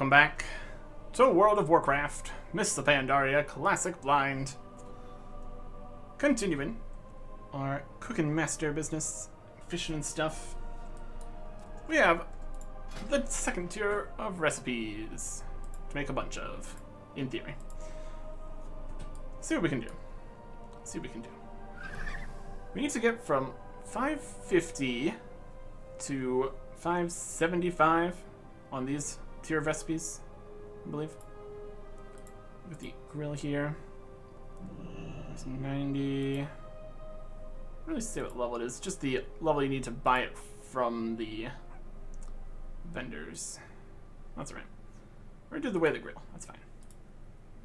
Welcome back to World of Warcraft, Miss the Pandaria, Classic Blind. Continuing our cooking master business, fishing and stuff. We have the second tier of recipes to make a bunch of, in theory. See what we can do. See what we can do. We need to get from 550 to 575 on these tier of recipes, I believe. With the grill here. There's 90. I don't really say what level it is, just the level you need to buy it from the vendors. That's alright. We're gonna do the way of the grill, that's fine.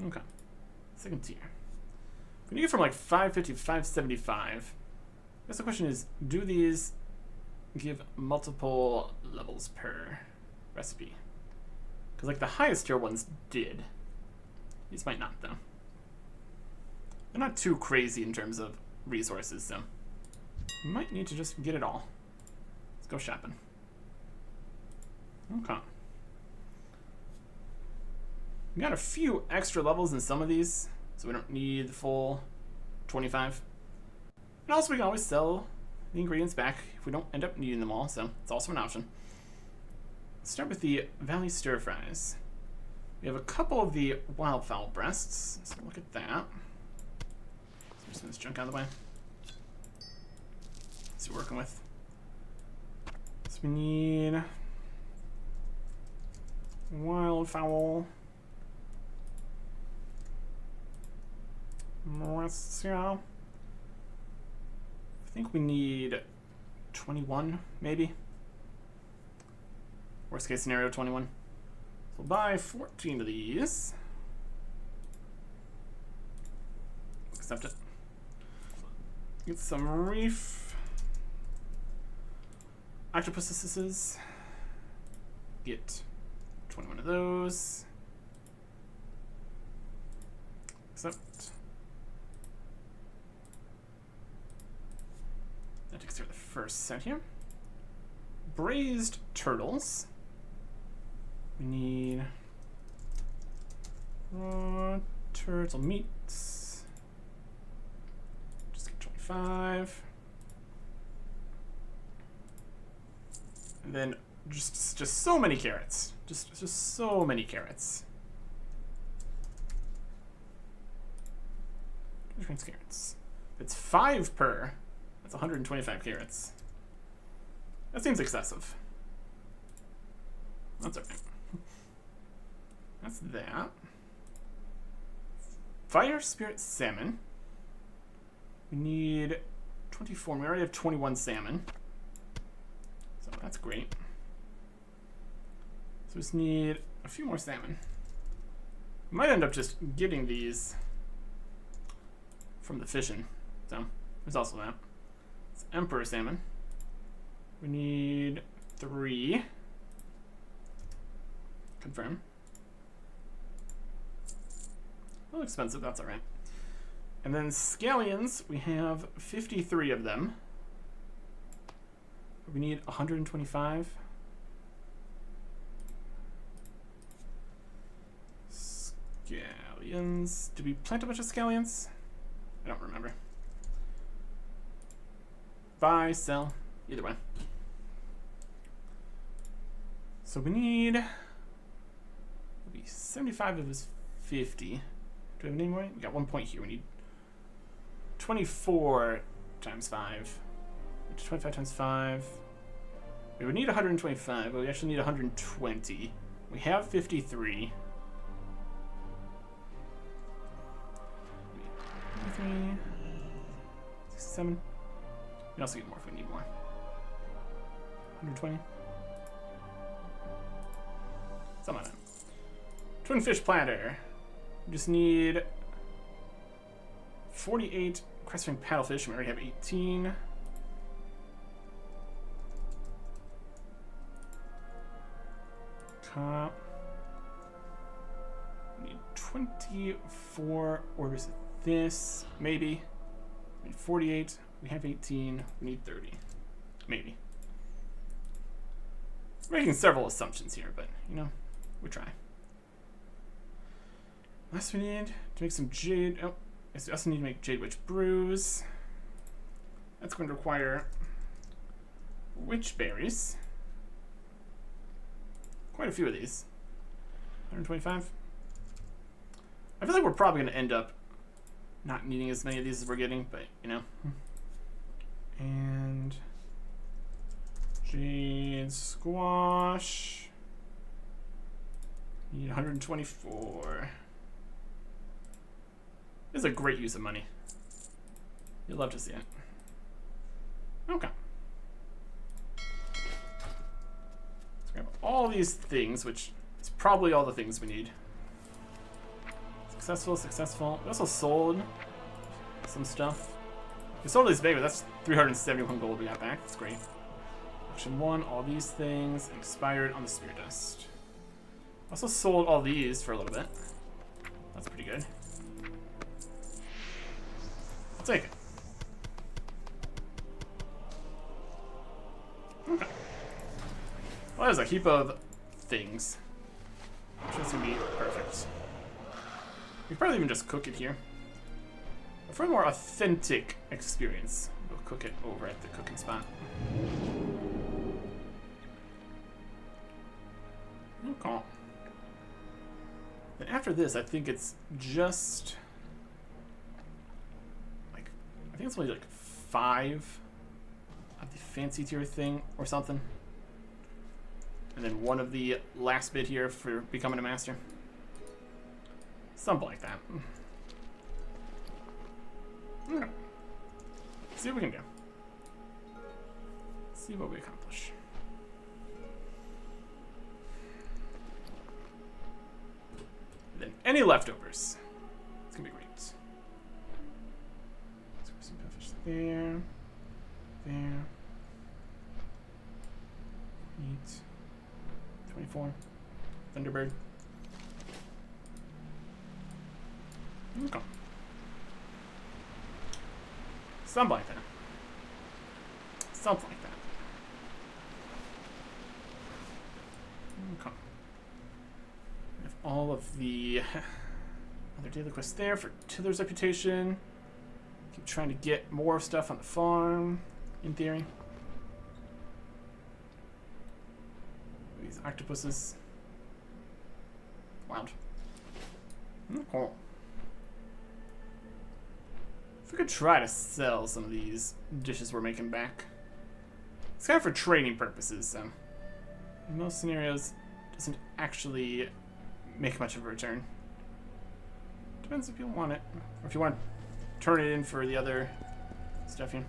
Okay. Second tier. When you get from like 550 to 575, I guess the question is, do these give multiple levels per recipe? Because like the highest tier ones did. These might not though. They're not too crazy in terms of resources, so you might need to just get it all. Let's go shopping. Okay. We got a few extra levels in some of these, so we don't need the full 25. And also we can always sell the ingredients back if we don't end up needing them all, so it's also an option. Let's start with the Valley Stir Fries. We have a couple of the wildfowl breasts, so look at that. So just move this junk out of the way. Let's see what we're working with. So we need wildfowl. Breasts, yeah. I think we need 21, maybe. Worst case scenario, 21. So we'll buy 14 of these. Accept it. Get some reef. Octopuses. Get 21 of those. Accept. That takes care of the first set here. Braised turtles. We need raw turtle meats. Just get 25. And then just so many carrots. Just so many carrots. Carrots. It's 5 per. That's 125 carrots. That seems excessive. That's alright. That's that. Fire Spirit Salmon. We need 24. We already have 21 salmon. So that's great. So we just need a few more salmon. We might end up just getting these from the fishing. So there's also that. It's Emperor Salmon. We need 3. Confirm. A little expensive, that's alright. And then scallions, we have 53 of them. We need 125. Scallions. Did we plant a bunch of scallions? I don't remember. Buy, sell, either way. So we need 75 of his 50. Do we have any more? We got 1 point here. We need 24 times 5. 25 times 5. We would need 125, but we actually need 120. We have 53. 53. 67. We can also get more if we need more. 120. Something like that. Twin fish platter. We just need 48 crestfang paddlefish. We already have 18. We need 24 orders of this, maybe. We need 48. We have 18. We need 30. Maybe. We're making several assumptions here, but, you know, we try. Last we need to make some jade. Oh, yes, we also need to make jade witch brews. That's going to require witch berries. Quite a few of these. 125. I feel like we're probably going to end up not needing as many of these as we're getting, but you know. And jade squash. Need 124. This is a great use of money. You'll love to see it. Okay. Let's grab all these things, which is probably all the things we need. Successful, successful. We also sold some stuff. We sold these babies. That's 371 gold we got back. That's great. Auction 1, all these things. Expired on the spear dust. Also sold all these for a little bit. That's pretty good. I'll take it. Okay. Well, there's a heap of things. Which is gonna be perfect. We probably even just cook it here. But for a more authentic experience, we'll cook it over at the cooking spot. Okay. Then after this, I think it's just like, I think it's only like 5 of the fancy tier thing or something. And then 1 of the last bit here for becoming a master. Something like that. Okay. See what we can do. See what we accomplish. And then any leftovers. It's gonna be great. So some fish there. There. Eat. 24. Thunderbird. Okay. Something like that. Something like that. Okay. We have all of the other daily quests there for Tiller's reputation. Keep trying to get more stuff on the farm, in theory. These octopuses. Wild. Cool. If we could try to sell some of these dishes we're making back. It's kind of for trading purposes, so in most scenarios it doesn't actually make much of a return. Depends if you want it, or if you want to turn it in for the other stuff here.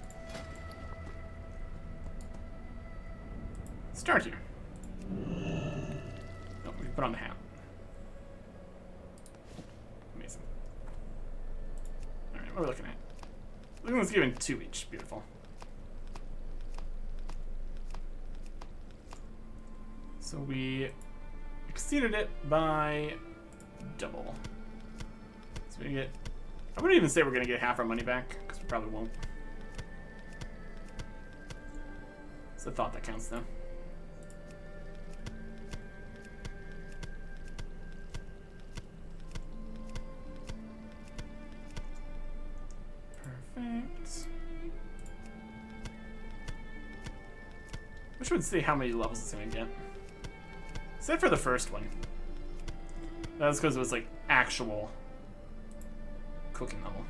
Start here. Oh, we put on the hat. Amazing. Alright, what are we looking at? Let's give him 2 each. Beautiful. So we exceeded it by double. So we get, I wouldn't even say we're gonna get half our money back, because we probably won't. It's the thought that counts though. Perfect. Wish we'd see how many levels it's gonna get. Except for the first one. That was because it was like actual cooking level.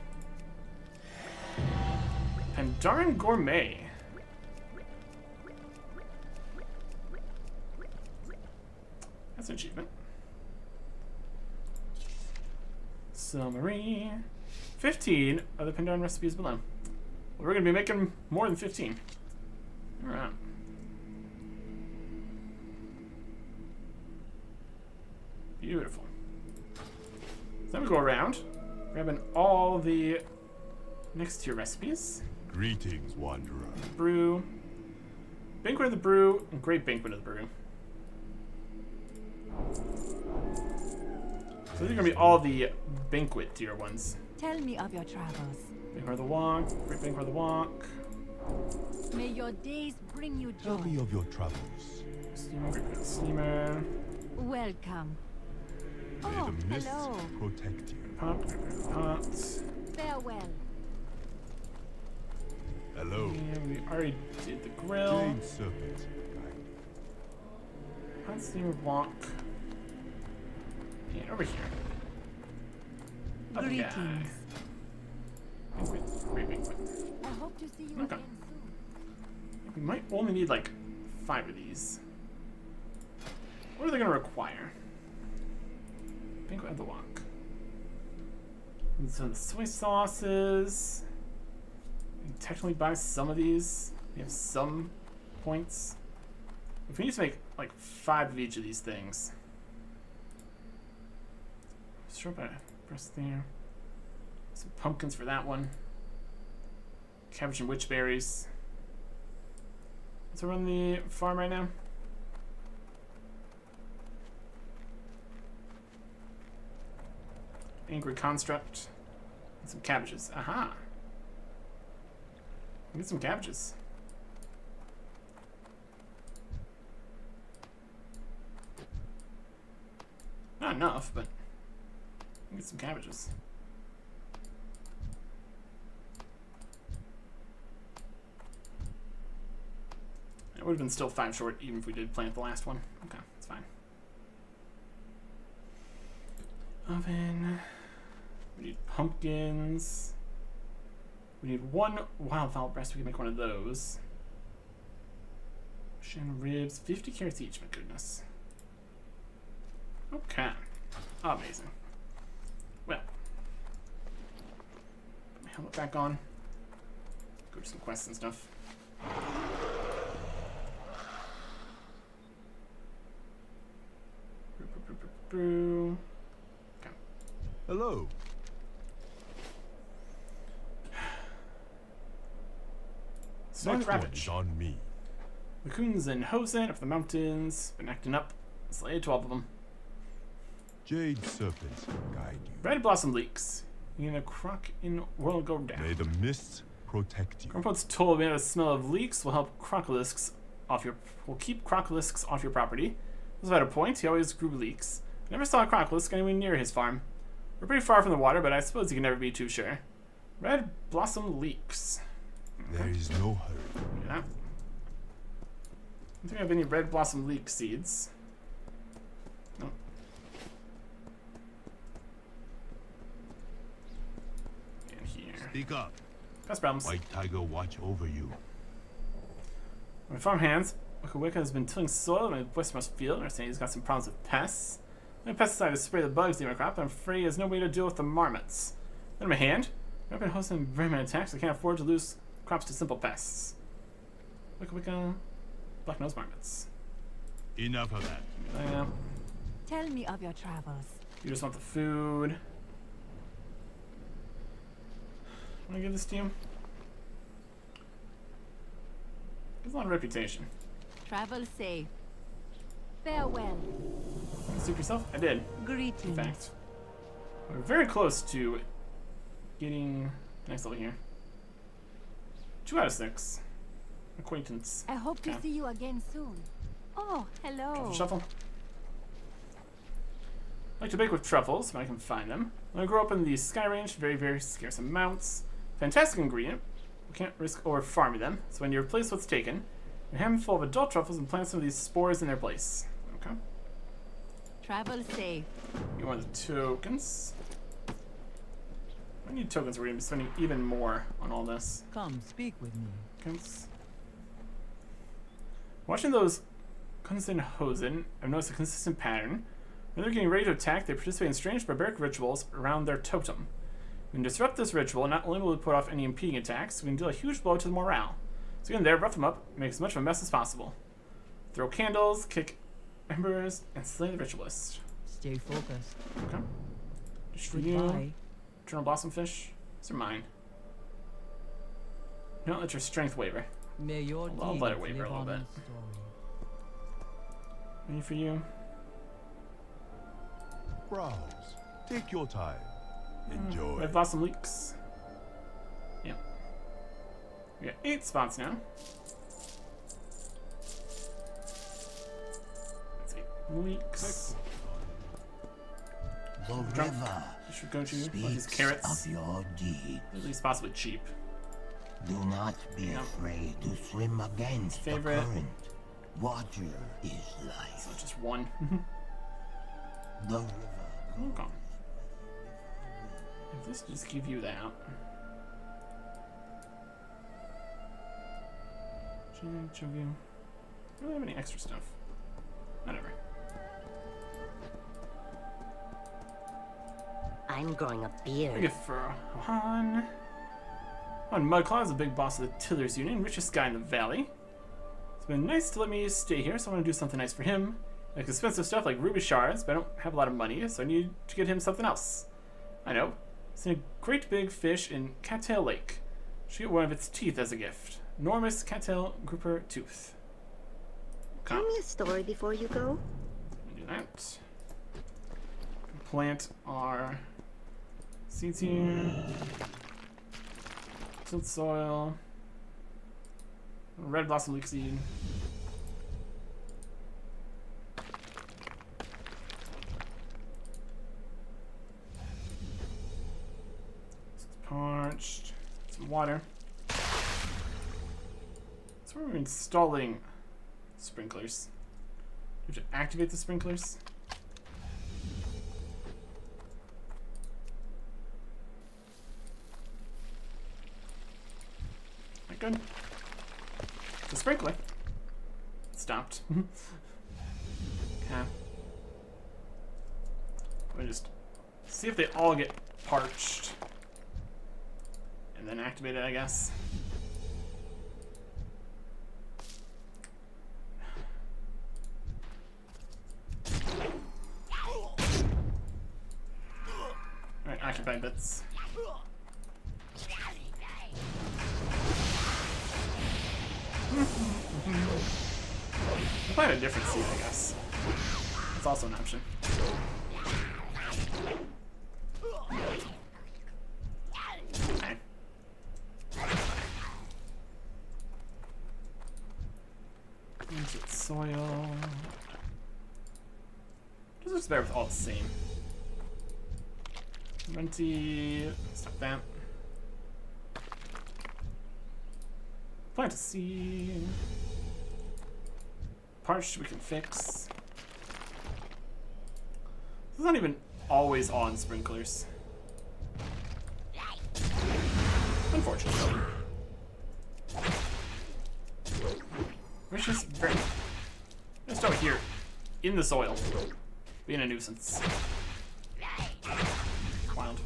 Pandaria Gourmet. That's an achievement. Summary. 15 of the Pandaria recipes below. Well, we're going to be making more than 15. Alright. Beautiful. So then we go around, grabbing all the next tier recipes. Greetings, Wanderer. Brew. Banquet of the Brew and Great Banquet of the Brew. So these are going to be all the banquet tier ones. Tell me of your travels. Banquet of the Walk, Great Banquet of the Walk. May your days bring you Tell me joy. of your travels. Steamer, Great Banquet of the Steamer. Welcome. May Oh, the mist hello. protect you. Pots. Farewell. Hello. And we already did the grill. Jade serpent guide Let's see walk. Yeah, over here. Up the guy. Greetings. Wait. I hope to see you Okay. again soon. We might only need like 5 of these. What are they gonna require? Banquet of the Walk. And some of the soy sauces. We can technically buy some of these. We have some points. If we need to make like 5 of each of these things. Sure, by press there. Some pumpkins for that one. Cabbage and witch berries. Let's run the farm right now. Angry construct. And some cabbages. Aha! Get some cabbages. Not enough, but get some cabbages. It would have been still 5 short even if we did plant the last one. Okay, that's fine. Oven. We need pumpkins. We need 1 wildfowl breast. We can make one of those. Shin ribs. 50 carrots each. My goodness. Okay. Amazing. Well. Put my helmet back on. Go do some quests and stuff. Brew. Okay. Hello. Sonic Next one Ravage. is on me. Raccoons and Hosen up the mountains. Been acting up. Slayed 12 of them. Jade serpent guide you. Red blossom leaks. In a crock in world go down. May the mist protect you. Grandpa's told me that the smell of leaks will help will keep crocolisks off your property. Was about a point. He always grew leeks. Never saw a crocolisk anywhere near his farm. We're pretty far from the water, but I suppose you can never be too sure. Red blossom leaks. There is no hurry. Look at that. I don't think I have any red blossom leek seeds. Nope. And here. Speak up. Pest problems. White tiger watch over you. My farm hands, Wicca has been tilling soil in my westmost field, and are saying he's got some problems with pests. My pesticide to spray the bugs in my crop, but I'm afraid he has no way to deal with the marmots. Then my hand, I've been hosting vermin attacks. I can't afford to lose crops to simple pests. Wicca, black nose marmots. Enough of that. Tell me of your travels. You just want the food. Want to give this to you? There's a lot of reputation. Travel safe. Farewell. Suit yourself? I did. Greetings. In fact, we're very close to getting next level here. 2 out of 6. Acquaintance. I hope to Okay. see you again soon. Oh, hello. Shuffle. I like to bake with truffles when I can find them. When I grew up in the Sky Range, very, very scarce amounts. Fantastic ingredient. We can't risk over farming them, so when you replace what's taken, a handful of adult truffles and plant some of these spores in their place. Okay. Travel safe. You want the tokens. I need tokens. We're going to be spending even more on all this. Come, speak with me. Tokens. Watching those constant Hosen, I've noticed a consistent pattern. When they're getting ready to attack, they participate in strange barbaric rituals around their totem. We can disrupt this ritual, not only will we put off any impeding attacks, we can deal a huge blow to the morale. So get in there, rough them up, make as much of a mess as possible. Throw candles, kick embers, and slay the ritualist. Stay focused. Okay. Just for you. Goodbye. Eternal Blossom Fish. These are mine. Don't let your strength waver. May your I'll deeds let it waver live a little on bit. in story. Ready for you. Browse. Take your time. Enjoy. Red Blossom Leaks. Yep. We got 8 spots now. Let's see. Leaks. The Drunk. river You should go to these speaks carrots. of your deeds. At least possibly cheap. Do not be Yeah. afraid to swim against Favorite. the current. Water is life. So just one. The river. Okay. If this just give you that. Change of you. I don't have any extra stuff. Whatever. I'm growing a I beard. get for Han. MacLeod is a big boss of the Tillers Union, richest guy in the valley. It's been nice to let me stay here, so I want to do something nice for him. Like expensive stuff like ruby shards, but I don't have a lot of money, so I need to get him something else. I know. It's a great big fish in Cattail Lake. Should get one of its teeth as a gift. Enormous cattail grouper tooth. Tell me a story before you go. Do that. Plant our seeds here. Tilt soil. Red blossom leek seed. This is parched. Some water. So we're installing sprinklers. Do we have to activate the sprinklers? That good? The sprinkler stopped. Okay. Let me just see if they all get parched. And then activate it, I guess. Alright, occupied bits. Find a different seed, I guess. It's also an option. Okay. Is it soil? This looks better with all the same. Renty. Stop that. Plant a seed. Parched we can fix. This is not even always on sprinklers. Unfortunately. We're just over here in the soil. Being a nuisance. Wild.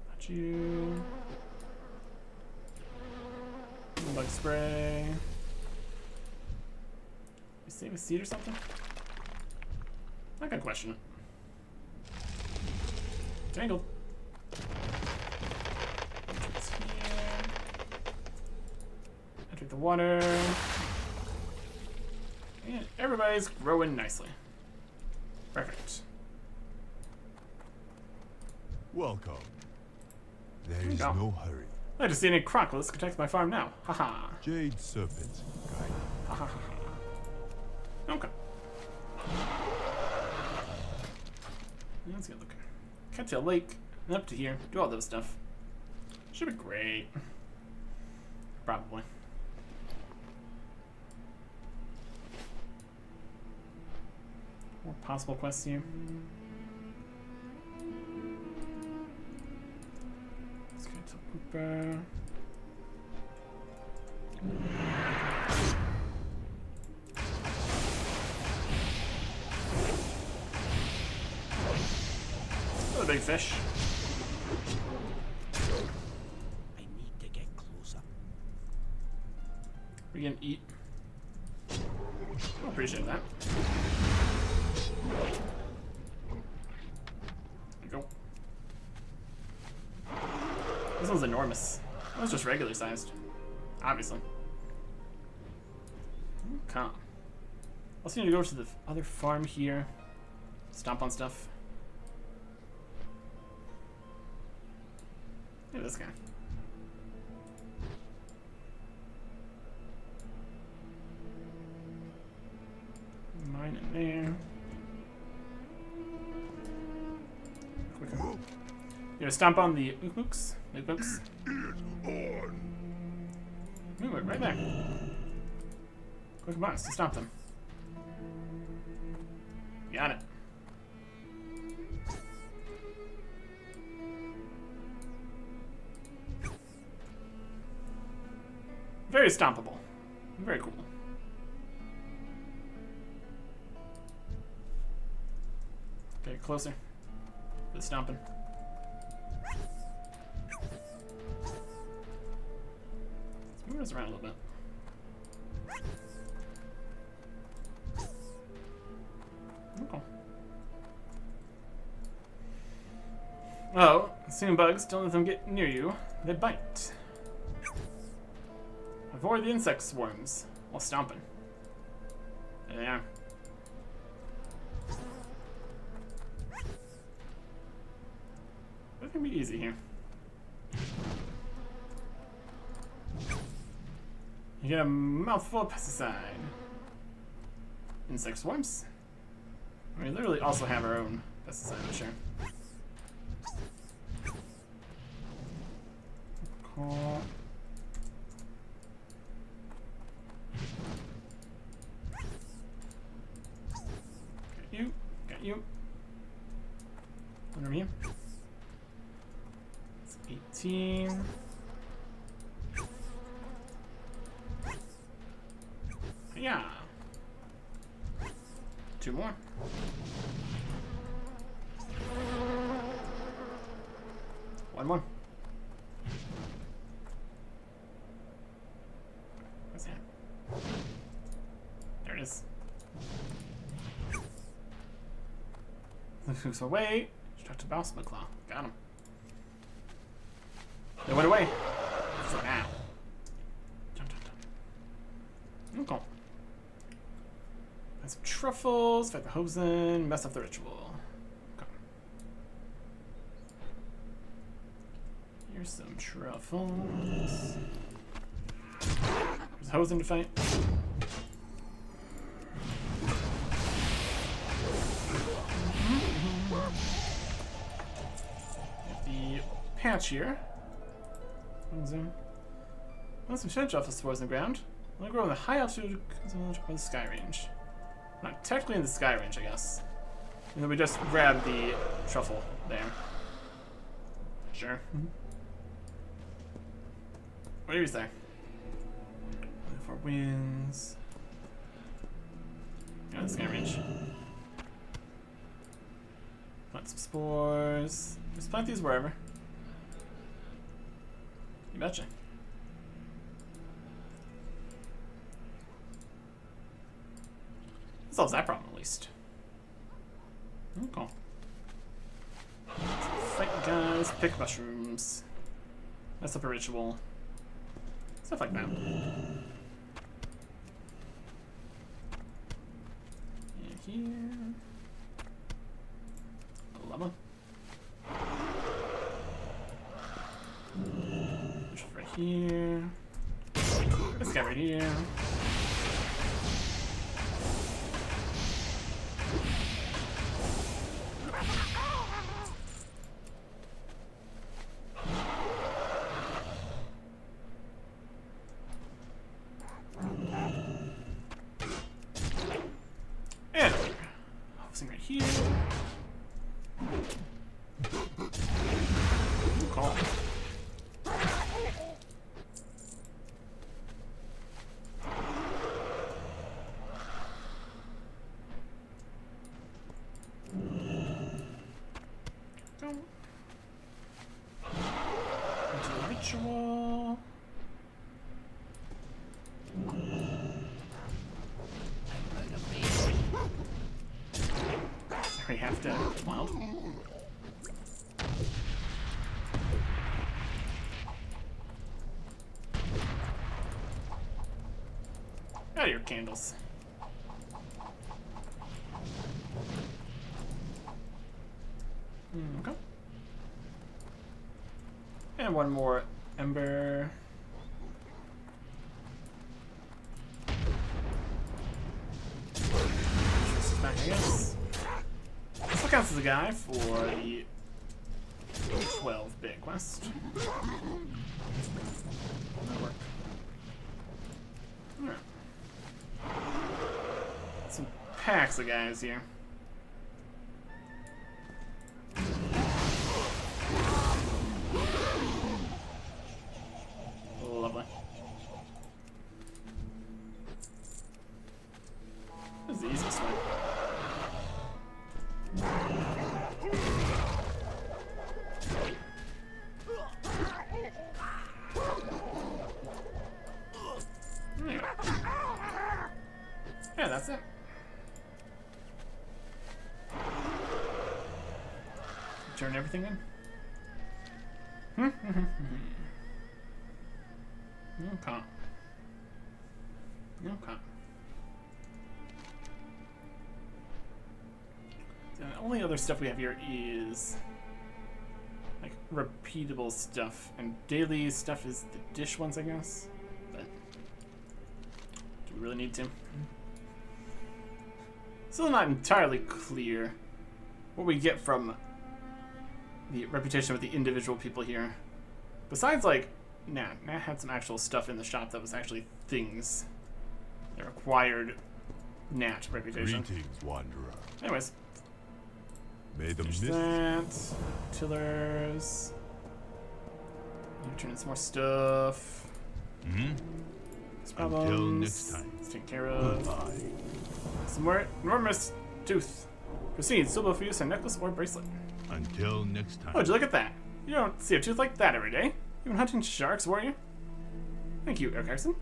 Got you. Bug spray. You save a seed or something? Not gonna question it. Tangled. It's here. I drink the water. And everybody's growing nicely. Perfect. Welcome. There you is go. no hurry. I just see any crocodiles protect my farm now. Haha. Jade Serpent, guide. Ha ha ha. Okay. Let's get looking. Cattail Lake, and up to here. Do all those stuff. Should be great. Probably. More possible quests here. Let's get to Pooper. Another big fish. I need to get closer. We can eat. I appreciate that. There you go. This one's enormous. That was just regular sized. Obviously. Okay. Also need to go to the other farm here. Stomp on stuff. Look at this guy. Mine in there. Gonna stomp on the mooks. Mooks. Move it right there. Quick box to stop them. Got it. Very stompable. Very cool. Okay, closer. For the stomping. Let's move this around a little bit. Okay. Oh, seeing bugs, don't let them get near you. They bite. Avoid the insect swarms while stomping. There they are. That can be easy here. You get a mouthful of pesticide. Insect swarms. We literally also have our own pesticide, I'm sure. Cool. Got you. One over here. It's 18. Yeah. 2 more. One more. What's that? There it is. Moves away. Start to bounce MacLeod. Got him. They went away. For now. Dun, dun, dun. Okay. Got some truffles. Fight the Hosen. Mess up the ritual. Okay. Here's some truffles. There's Hosen to fight. The patch here. Zoom. Well, some shed truffle spores in the ground. Only grow in the high altitude by the sky range. Not technically in the sky range, I guess. And then we just grab the truffle there. Sure. What do you say? 4 winds. Yeah, the sky range. Plant some spores. Just plant these wherever. You betcha. Solves that problem at least. Okay. Fight guys, pick mushrooms. Mess up a ritual. Stuff like that. And here. A llama. Right here. This guy right here. And housing right here. Call. Into the ritual. We have to. Well. Out of your candles. Okay. And one more ember. This is back, I guess. This counts as a guy for the 12. big quest. That'll work. Alright. Some packs of guys here. Lovely. This is the easiest way. Yeah, that's it. Turn everything in. Okay. Okay. The only other stuff we have here is like repeatable stuff, and daily stuff is the dish ones, I guess. But do we really need to? Still not entirely clear what we get from the reputation with the individual people here. Besides, like, Nat had some actual stuff in the shop that was actually things that required Nat reputation. Greetings, wanderer. Anyways, May the there's mist that. Tillers. You turn in some more stuff. until Problems. next time. Let's take care of. Goodbye. Some more enormous tooth. Proceed, suitable for use a necklace or bracelet. Until next time. Oh, would you look at that? You don't see a tooth like that every day. You been hunting sharks, were you? Thank you, Eric Harrison.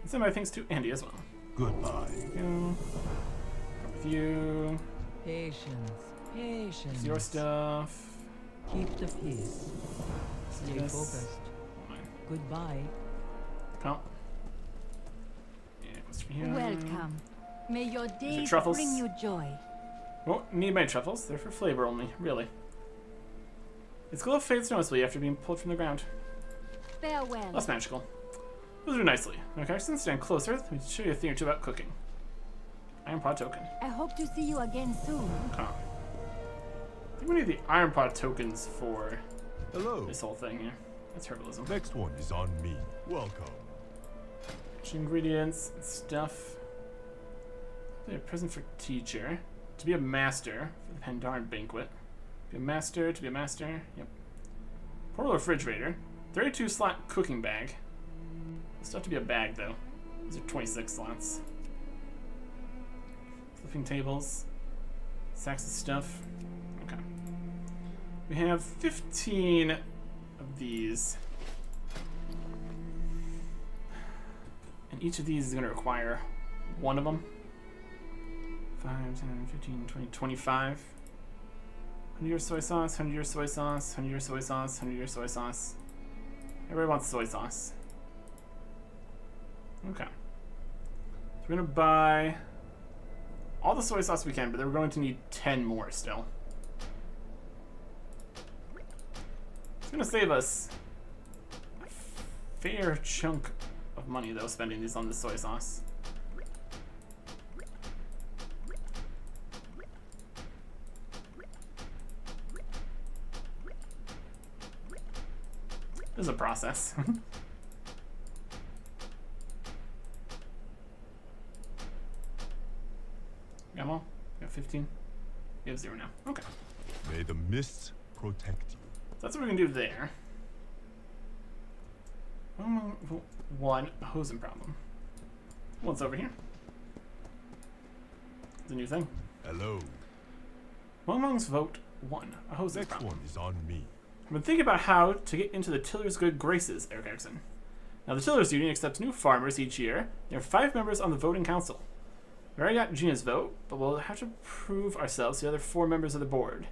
And send my thanks to Andy as well. Goodbye. You. Go with you. Patience. Patience. It's your stuff. Keep the peace. Stay Yes. focused. Fine. Goodbye. Come. Yeah, what's from here? Welcome. May your days truffles? bring you joy. Won't need my truffles. They're for flavor only, really. Its glow fades noticeably after being pulled from the ground. Farewell. Less magical. Those are nicely. Okay, since stand closer, let me show you a thing or two about cooking. Iron Pot token. I hope to see you again soon. Okay. I think we need the Iron Pot tokens for Hello. this whole thing here. That's herbalism. Next one is on me. Welcome. Ingredients and stuff. A present for teacher. To be a master for the Pandaren banquet. Be a master, to be a master. Yep. Portable refrigerator. 32 slot cooking bag. Still have to be a bag though. These are 26 slots. Flipping tables. Sacks of stuff. Okay. We have 15 of these. And each of these is going to require one of them. 5, 10, 15, 20, 25. 100-year soy sauce, 100-year soy sauce, 100-year soy sauce, 100-year soy sauce. Everybody wants soy sauce. Okay. So we're going to buy all the soy sauce we can, but then we're going to need 10 more still. It's going to save us a fair chunk of money, though, spending these on the soy sauce. There's a process. Got them all? Got 15? You have 0 now. Okay. May the mists protect you. So that's what we're gonna do there. One, a hosing problem. What's over here? It's a new thing. Hello. Mong's vote 1, a hosing Next problem. one is on me. I've been thinking about how to get into the Tiller's good graces, Eric Erickson. Now, the Tillers Union accepts new farmers each year. There are 5 members on the voting council. We already got Gina's vote, but we'll have to prove ourselves to the other 4 members of the board.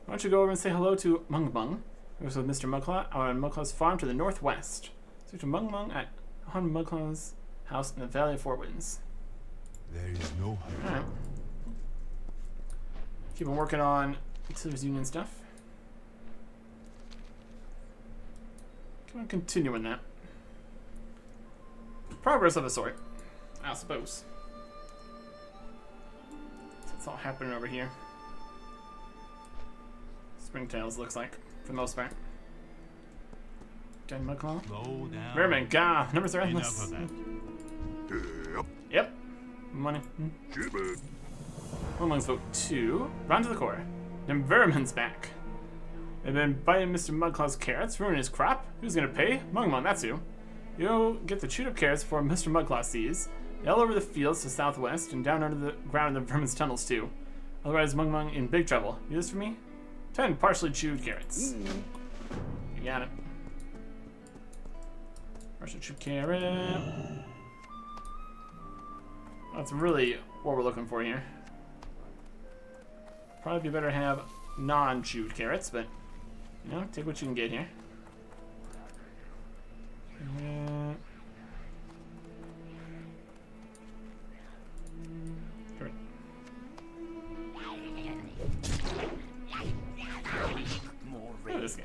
Why don't you go over and say hello to Mung Mung, who's with Mr. MacLeod on MacLeod's farm to the northwest. Speak to Mung Mung at Han MacLeod's house in the Valley of Four Winds. There is no hurry. Alright. Keep on working on Tillers Union stuff. Keep on continuing that. Progress of a sort, I suppose. That's all happening over here. Springtails looks like, for the most part. Dead MacLeod. Slow down. Vermin, gah, numbers are Enough endless. of that. Yep. Money. Mungmung's vote 2. Round to the core. Then Vermin's back. They've been biting Mr. Mudclaw's carrots, ruining his crop. Who's gonna pay? Mungmung, that's who. You'll get the chewed up carrots before Mr. Mudclaw sees. All over the fields to the southwest and down under the ground in the Vermin's tunnels too. Otherwise, Mungmung in big trouble. You this for me? 10 partially chewed carrots. You got it. Partially chewed carrot. That's really what we're looking for here. Probably be better to have non-chewed carrots, but you know, take what you can get here. Look at this guy.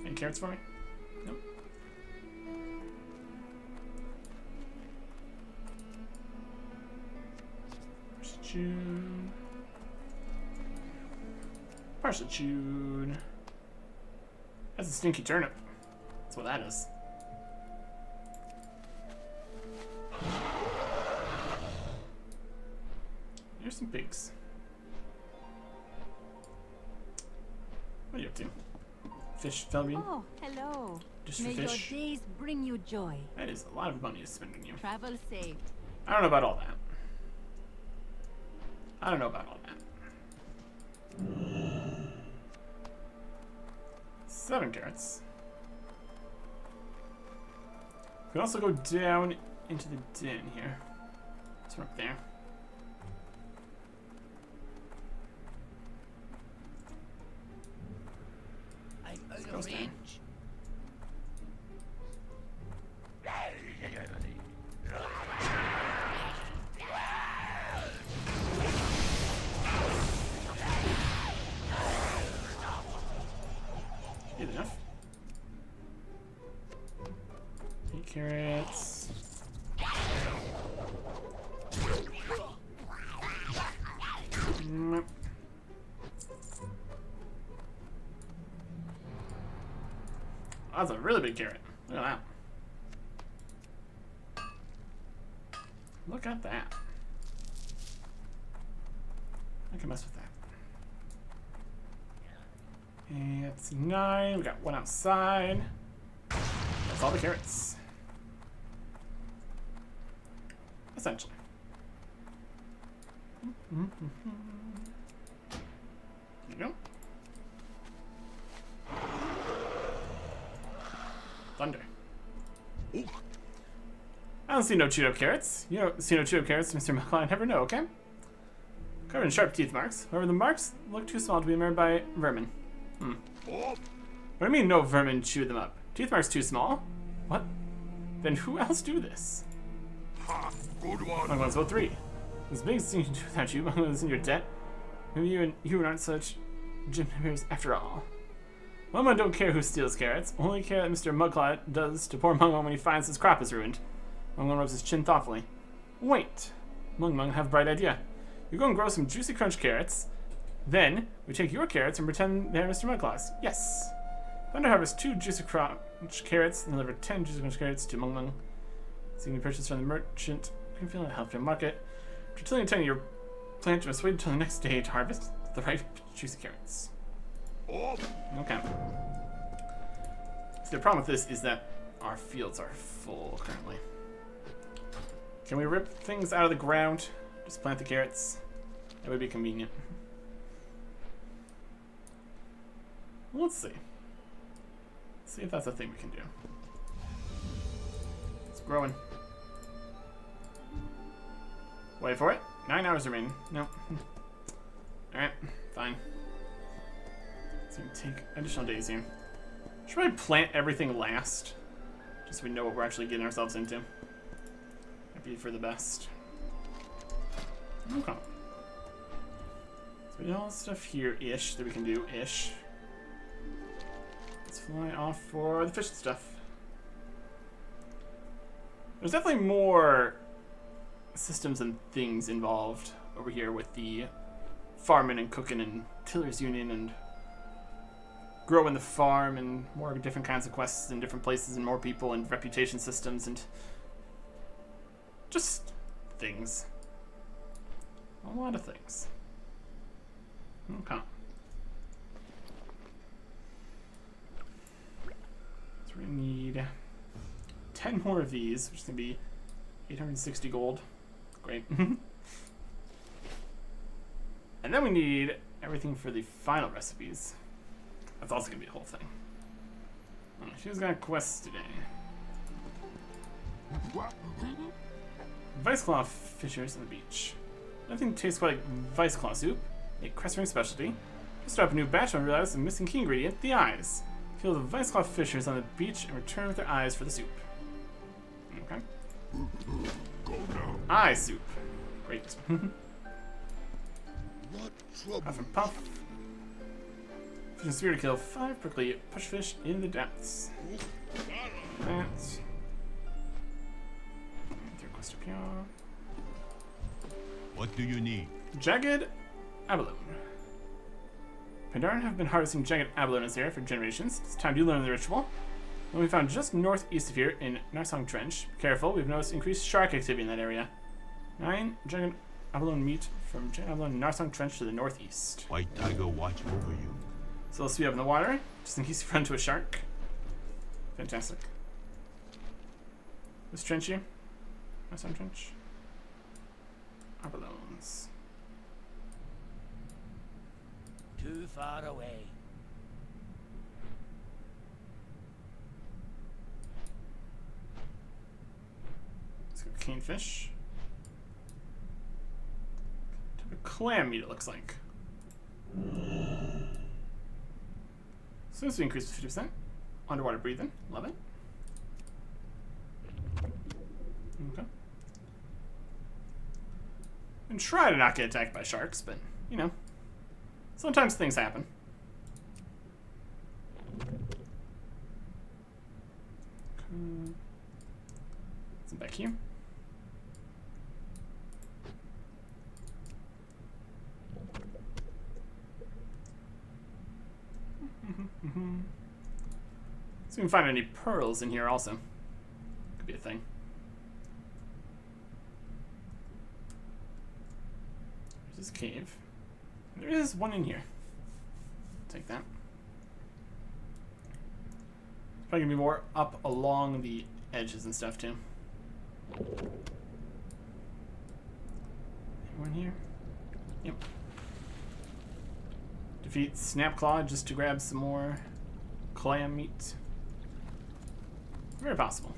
Any carrots for me? Nope. Chewed. Partially chewed. That's a stinky turnip. That's what that is. Here's some pigs. What are you up to? Fish, Felbean? Oh, hello. Just May for your fish? days bring you joy. That is a lot of money to spend on you. Travel safe. I don't know about all that. I don't know about all that. 7 carrots. We can also go down into the den here. It's from up there. I'm out Goes of down. range. Good enough. 8 carrots. Mm. That's a really big carrot. Look at that. Look at that. I can mess with that. And it's 9. We got 1 outside. That's all the carrots. Essentially. There you go. Thunder. I don't see no chewed up carrots. You don't see no chewed up carrots, Mr. MacLeod. Never know, okay? Covered in sharp teeth marks. However, the marks look too small to be marked by vermin. What do you mean no vermin chewed them up? Teeth marks too small? What? Then who else do this? Good one. Mungmung's vote 3. As big as you can do without you, Mungmung's in your debt. Maybe you aren't such gym members after all. Mungmung don't care who steals carrots, only care that Mr. Mudclaw does to poor Mungmung when he finds his crop is ruined. Mungmung rubs his chin thoughtfully. Wait. Mungmung have a bright idea. You go and grow some juicy crunch carrots. Then, we take your carrots and pretend they're Mr. Mudclaw's. Yes. Thunder harvest 2 juicy crunch carrots and deliver 10 juicy crunch carrots to Mungmung. So you can purchase from the merchant. You can feel it help your market. After tilling and tending your plant, you must wait until the next day to harvest the ripe juicy carrots. Okay. So the problem with this is that our fields are full currently. Can we rip things out of the ground? Just plant the carrots? That would be convenient. Let's see. Let's see if that's a thing we can do. It's growing. Wait for it. 9 hours remain. Nope. Alright, fine. It's gonna take additional days here. Should probably plant everything last. Just so we know what we're actually getting ourselves into. Might be for the best. Okay. So we got all the stuff here-ish that we can do-ish. Let's fly off for the fish stuff. There's definitely more systems and things involved over here with the farming and cooking and tillers union and growing the farm and more different kinds of quests in different places and more people and reputation systems and just things. A lot of things. Okay. So we're gonna need 10 more of these, which is gonna be 860 gold. Great. And then we need everything for the final recipes. That's also gonna be a whole thing. Oh, she's got quests today. Vice Claw fishers on the beach. Nothing tastes quite like Vice Claw soup, a crest ring specialty. Just start up a new batch and realize the missing key ingredient, the eyes. Kill the Vice Claw fishers on the beach and return with their eyes for the soup. Okay. Eye soup. Great. What trouble? Puff and puff. Fish and spear to kill 5 prickly pushfish in the depths. That. Third quest up here. What do you need? Jagged abalone. Pandaria have been harvesting jagged abalone in this area for generations. It's time you learn the ritual. When we found just northeast of here in Narsong Trench. Be careful, we've noticed increased shark activity in that area. 9 jagged abalone meat from jagged abalone in Narsong Trench to the northeast. White Tiger watch over you. So let's speed up in the water, just in case you run into a shark. Fantastic. This trench here. Narsong Trench. Abalones. Too far away. Let's go canefish. Type of clam meat it looks like. So this will increase to 50%. Underwater breathing. Love it. Okay. And try to not get attacked by sharks, but, you know, sometimes things happen. Okay. Some back here. See if we can find any pearls in here also. Could be a thing. There's this cave. There is one in here. Take that. It's probably gonna be more up along the edges and stuff too. Anyone here? Yep. Defeat Snapclaw just to grab some more clam meat. Very possible.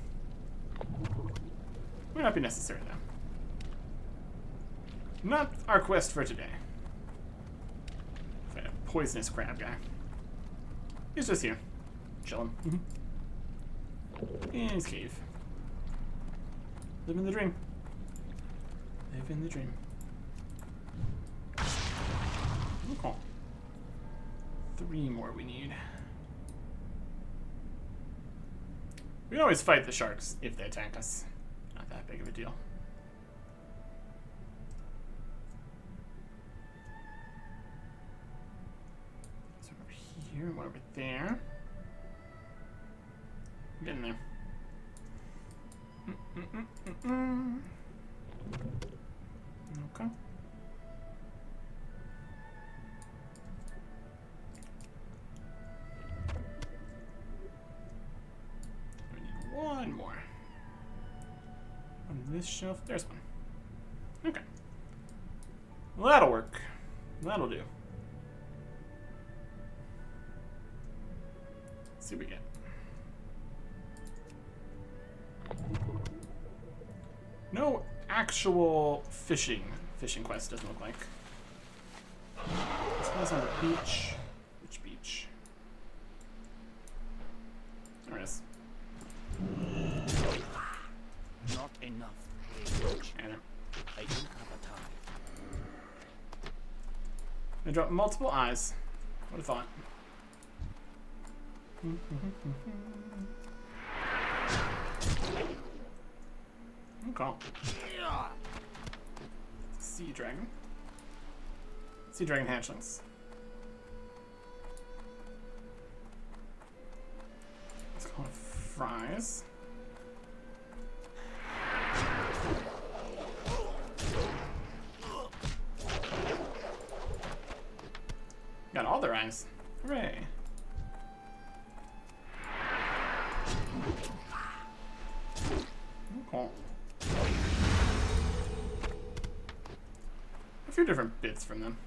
Might not be necessary though. Not our quest for today. Find a poisonous crab guy. He's just here. Chilling. In his cave. Living the dream. Living the dream. Okay. 3 more we need. We can always fight the sharks if they attack us. Not that big of a deal. So over here, one over there. Get in there. Okay. We need one more. On this shelf, there's one. Okay. Well, that'll work. That'll do. Let's see what we get. No actual fishing quest, doesn't look like. This guy's on the beach. Which beach? There it is. Not enough. And I don't have a time. they drop multiple eyes. What a thought. Okay. sea dragon. Sea dragon hatchlings. Let's call it fries. Got all their eyes. Hooray. Cool. A few different bits from them.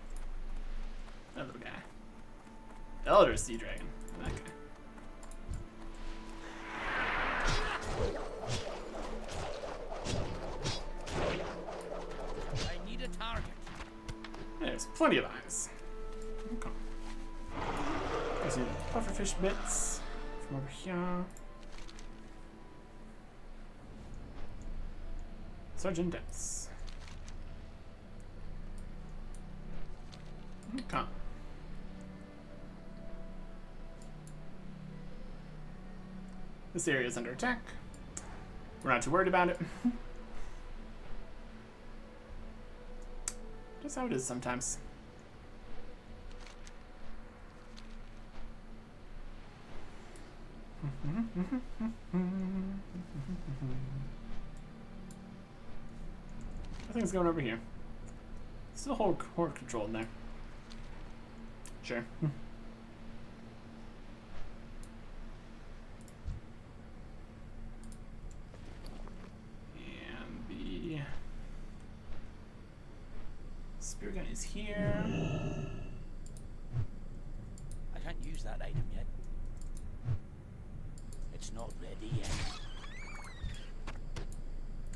That little guy. Elder Sea Dragon. That guy. I need a target. There's plenty of eyes. Okay. There's some pufferfish bits from over here. Sergeant Depths. Okay. This area is under attack. We're not too worried about it. Just how it is sometimes. Nothing's going over here. Still hold horde control in there. Sure. And the spear gun is here. I can't use that item yet. It's not ready yet.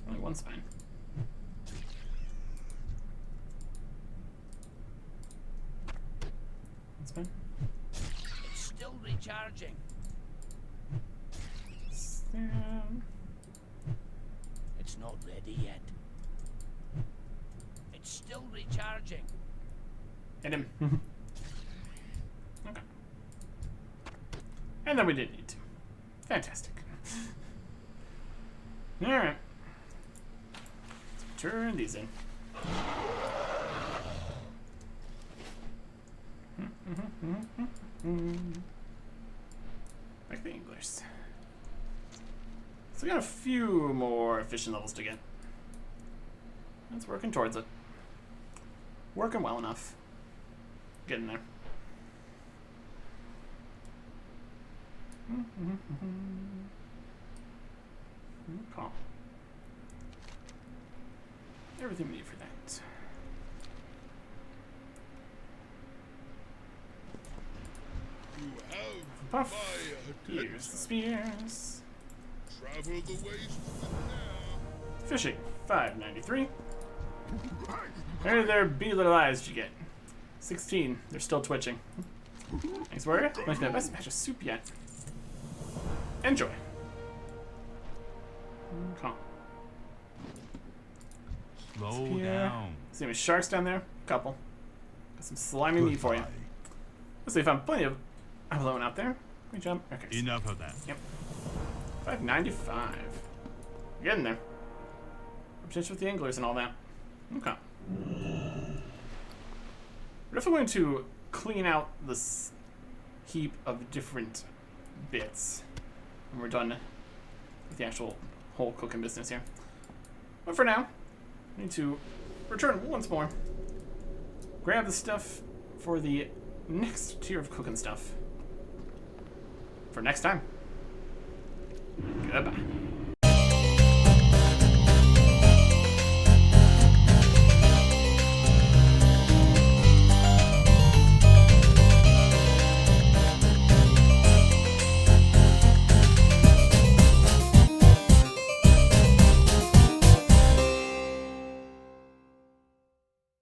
Only one spine. One spine. It's still recharging. Stand. It's not ready yet. It's still recharging. Hit him. Okay. And then we didn't need to. Fantastic. Alright. Let's turn these in. Like the English. So we got a few more efficient levels to get. That's working towards it. Working well enough. Getting there. Okay. Everything we need for that. You have Buff. my Here's the attention. spears. Travel the waste now. Fishing, 593. Hey there, be little eyes you get. 16. They're still twitching. Thanks, warrior. Might be the best batch of soup yet. Enjoy. Okay. Slow Spear. down. See any sharks down there? Couple. Got some slimy meat for you. Goodbye. Let's see if I'm plenty of abalone out there. Let me jump. Okay. Enough of that. Yep. 595. Getting there. Potential with the anglers and all that. Okay. We're definitely going to clean out this heap of different bits when we're done with the actual whole cooking business here. But for now, we need to return once more. Grab the stuff for the next tier of cooking stuff. For next time. Goodbye.